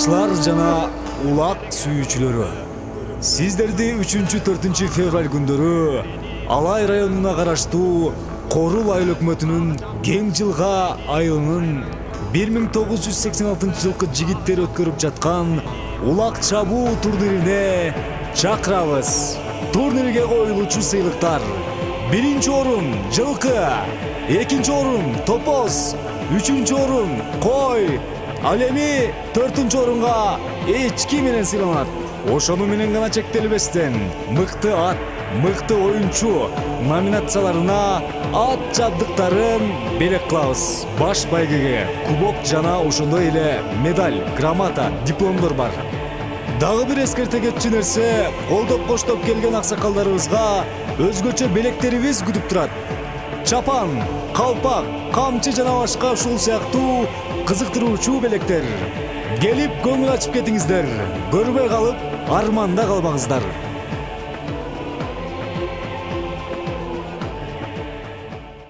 улакчылар жана улак сүйүүчүлөрү, сиздерди 3-4 февраль күндөрү Алай районуна караштуу Корул айыл өкмөтүнүн Кең жылга айылынын 1986 жылкы жигиттери өткөрүп жаткан улак чабуу турнирине чакырабыз. Турнирге коюлуучу сыйлыктар: 1-орун жылкы, 2-орун топоз, 3-орун кой, ал эми 4-орунга эчки менен сыйланат. Ошону менен гана чектелбестен мыкты ат, мыкты оюнчу номинацияларына ат жабдыктарын белек кылабыз. Баш байгеге кубок жана ошондой эле медаль, грамота, дипломдор бар. Дагы бир эскерте кетчү нерсе, колдоп-коштоп келген аксакалдарыбызга өзгөчө белектерибиз күтүп турат. Чапан, калпак, камчы жана башка ушул сыяктуу кызыктыруучу белектер. Келип көңүл ачып кетиңиздер, көрбөй калып арманда калбаңыздар.